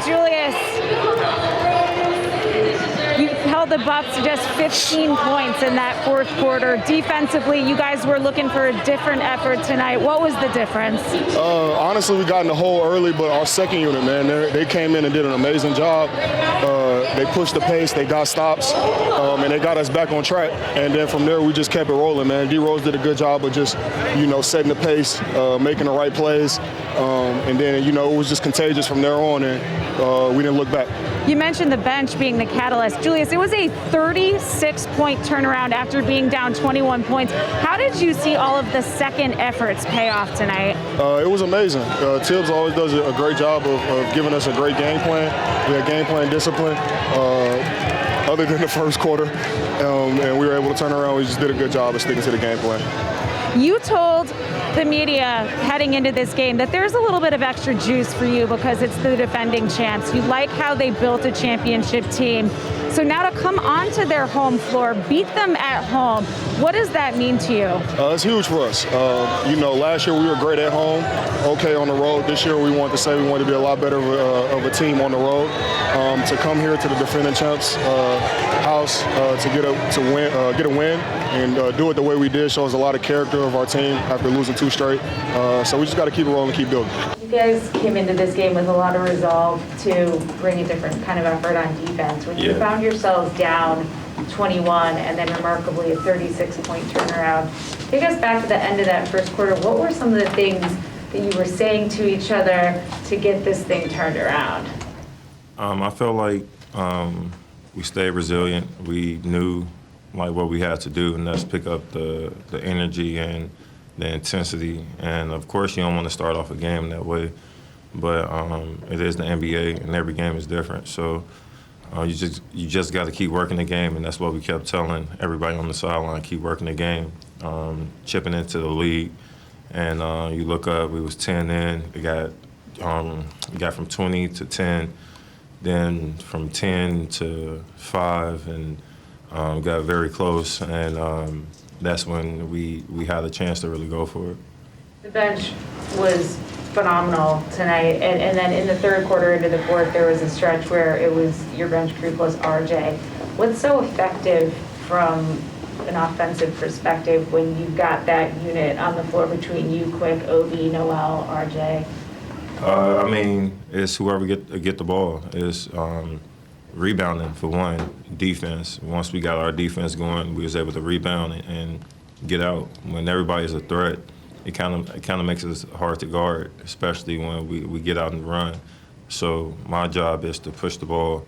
Julius, you held the Bucks to just 15 points in that fourth quarter. Defensively, you guys were looking for a different effort tonight. What was the difference? Honestly, we got in the hole early, but our second unit, man, they came in and did an amazing job. They pushed the pace, they got stops, and they got us back on track. And then from there, we just kept it rolling, man. D. Rose did a good job of just, setting the pace, making the right plays. And then, it was just contagious from there on, and we didn't look back. You mentioned the bench being the catalyst. Julius, it was a 36-point turnaround after being down 21 points. How did you see all of the second efforts pay off tonight? It was amazing. Tibbs always does a great job of giving us a great game plan. We had game plan discipline other than the first quarter, and we were able to turn around. We just did a good job of sticking to the game plan. You told the media heading into this game that there's a little bit of extra juice for you because it's the defending champs. You like how they built a championship team. So now to come onto their home floor, beat them at home, what does that mean to you? It's huge for us. Last year we were great at home, okay on the road. This year we wanted to say we wanted to be a lot better of a team on the road. To come here to the defending champs house to get a win and do it the way we did shows a lot of character of our team after losing 2 straight. So we just got to keep it rolling, keep building. You guys came into this game with a lot of resolve to bring a different kind of effort on defense. When you found yourselves down 21 and then remarkably a 36-point turnaround, take us back to the end of that first quarter. What were some of the things that you were saying to each other to get this thing turned around? I felt like we stayed resilient. We knew what we had to do, and that's pick up the energy and the intensity. And of course, you don't want to start off a game that way, but it is the NBA, and every game is different. So you just got to keep working the game, and that's what we kept telling everybody on the sideline: keep working the game, chipping into the league. And you look up, we was 10 in. We got from 20 to 10. Then from 10 to 5, and got very close, and that's when we had a chance to really go for it. The bench was phenomenal tonight, and then in the third quarter into the fourth, there was a stretch where it was your bench crew plus RJ. What's so effective from an offensive perspective when you've got that unit on the floor between you, Quick, Obi, Noel, RJ? It's whoever get the ball. It's rebounding for one, defense. Once we got our defense going, we was able to rebound and get out. When everybody's a threat, it kind of makes it hard to guard, especially when we get out and run. So my job is to push the ball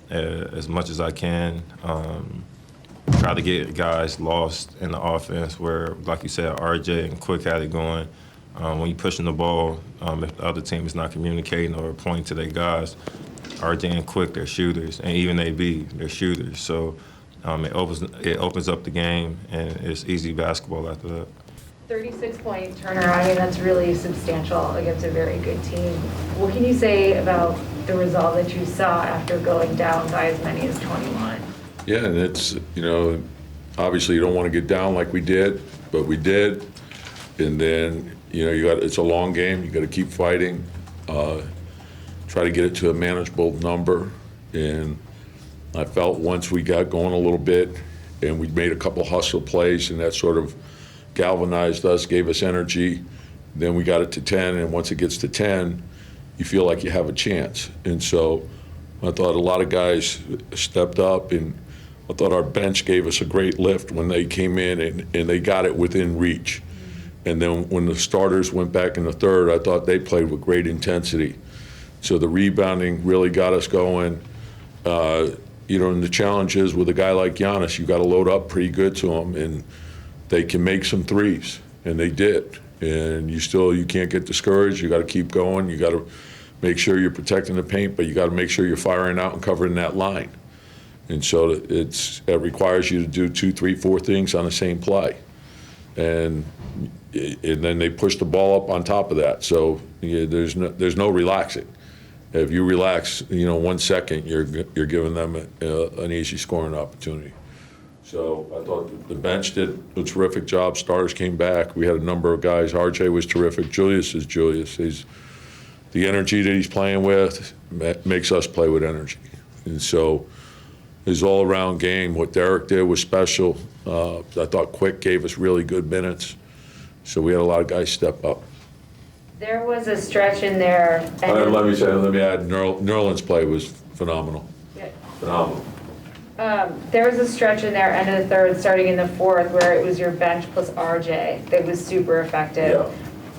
as much as I can. Try to get guys lost in the offense where, like you said, RJ and Quick had it going. When you're pushing the ball, if the other team is not communicating or pointing to their guys, RJ and Quick, they're shooters, and even AB, they're shooters. So it opens up the game, and it's easy basketball after that. 36-point turnaround, that's really substantial against a very good team. What can you say about the result that you saw after going down by as many as 21? Yeah, and it's, obviously you don't want to get down like we did, but we did. And then, it's a long game. You got to keep fighting, try to get it to a manageable number. And I felt once we got going a little bit and we made a couple hustle plays, and that sort of galvanized us, gave us energy. Then we got it to 10, and once it gets to 10, you feel like you have a chance. And so I thought a lot of guys stepped up, and I thought our bench gave us a great lift when they came in and they got it within reach. And then when the starters went back in the third, I thought they played with great intensity. So the rebounding really got us going. And the challenge is with a guy like Giannis, you got to load up pretty good to him, and they can make some threes, and they did. And you can't get discouraged. You got to keep going. You got to make sure you're protecting the paint, but you got to make sure you're firing out and covering that line. And so it requires you to do 2, 3, 4 things on the same play. And then they push the ball up on top of that. So there's no relaxing. If you relax, 1 second, you're giving them an easy scoring opportunity. So I thought the bench did a terrific job. Starters came back. We had a number of guys. RJ was terrific. Julius is Julius. The energy that he's playing with, makes us play with energy. And so his all-around game, what Derrick did was special. I thought Quick gave us really good minutes. So we had a lot of guys step up. There was a stretch in there. Let me add, Nerlens' play was phenomenal. Yeah. Phenomenal. There was a stretch in there, end of the third, starting in the fourth, where it was your bench plus RJ that was super effective. Yeah.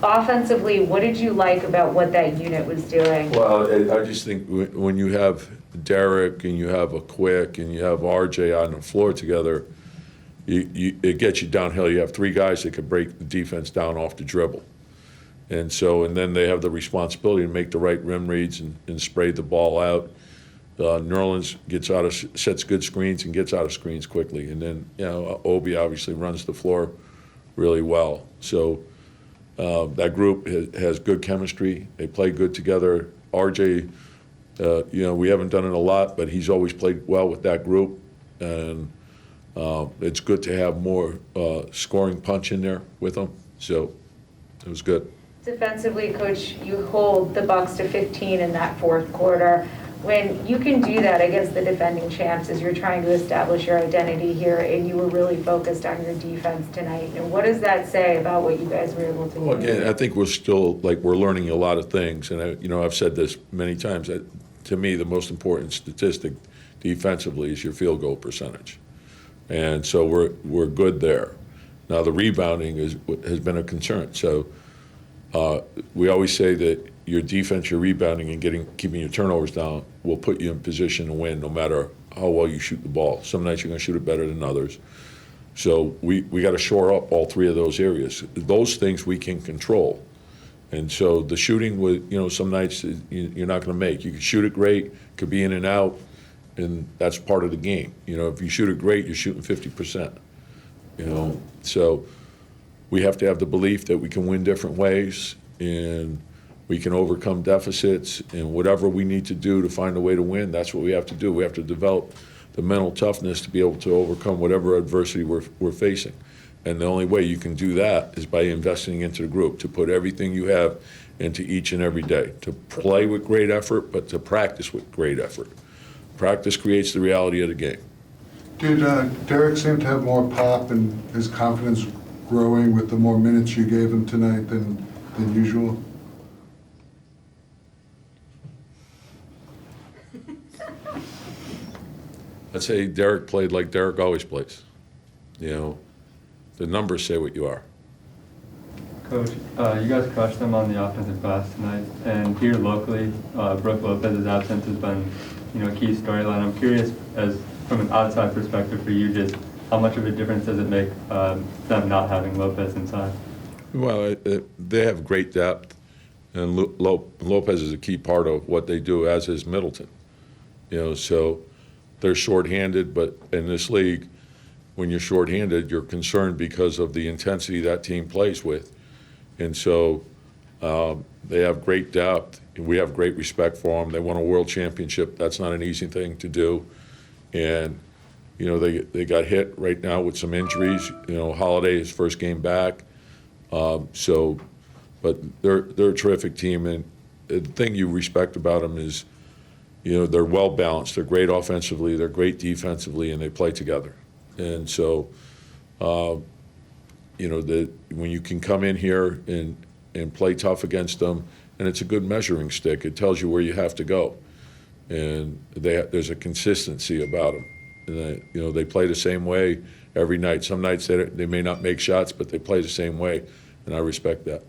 Offensively, what did you like about what that unit was doing? Well, I just think when you have Derrick and you have a Quick and you have RJ on the floor together, it gets you downhill. You have three guys that could break the defense down off the dribble. And then they have the responsibility to make the right rim reads and spray the ball out. Nerlens sets good screens and gets out of screens quickly. And then, Obi obviously runs the floor really well. So that group has good chemistry. They play good together. RJ, we haven't done it a lot, but he's always played well with that group. And it's good to have more scoring punch in there with them. So it was good. Defensively, Coach, you hold the Bucks to 15 in that fourth quarter. When you can do that against the defending champs as you're trying to establish your identity here, and you were really focused on your defense tonight, and what does that say about what you guys were able to do? Well, again, I think we're still, we're learning a lot of things. And, I've said this many times. That, to me, the most important statistic defensively is your field goal percentage. And so we're good there. Now, the rebounding has been a concern. So we always say that your defense, your rebounding, and keeping your turnovers down will put you in position to win no matter how well you shoot the ball. Some nights you're going to shoot it better than others. So we got to shore up all three of those areas. Those things we can control. And so the shooting, some nights you're not going to make. You can shoot it great, could be in and out, and that's part of the game. If you shoot it great, you're shooting 50%. So we have to have the belief that we can win different ways, and we can overcome deficits, and whatever we need to do to find a way to win, that's what we have to do. We have to develop the mental toughness to be able to overcome whatever adversity we're facing. And the only way you can do that is by investing into the group, to put everything you have into each and every day, to play with great effort, but to practice with great effort. Practice creates the reality of the game. Did Derrick seem to have more pop and his confidence growing with the more minutes you gave him tonight than usual? I'd say Derrick played like Derrick always plays. The numbers say what you are. Coach, you guys crushed them on the offensive glass tonight, and here locally, Brook Lopez's absence has been, a key storyline. I'm curious, as from an outside perspective for you, just how much of a difference does it make them not having Lopez inside? Well, they have great depth, and Lopez is a key part of what they do, as is Middleton. So they're shorthanded, but in this league, when you're shorthanded, you're concerned because of the intensity that team plays with. And so they have great depth. We have great respect for them. They won a world championship. That's not an easy thing to do. And, they got hit right now with some injuries. Holiday, his first game back. But they're a terrific team. And the thing you respect about them is, they're well balanced. They're great offensively. They're great defensively, and they play together. And so, when you can come in here and play tough against them, and it's a good measuring stick. It tells you where you have to go, and there's a consistency about them. And they play the same way every night. Some nights they may not make shots, but they play the same way, and I respect that.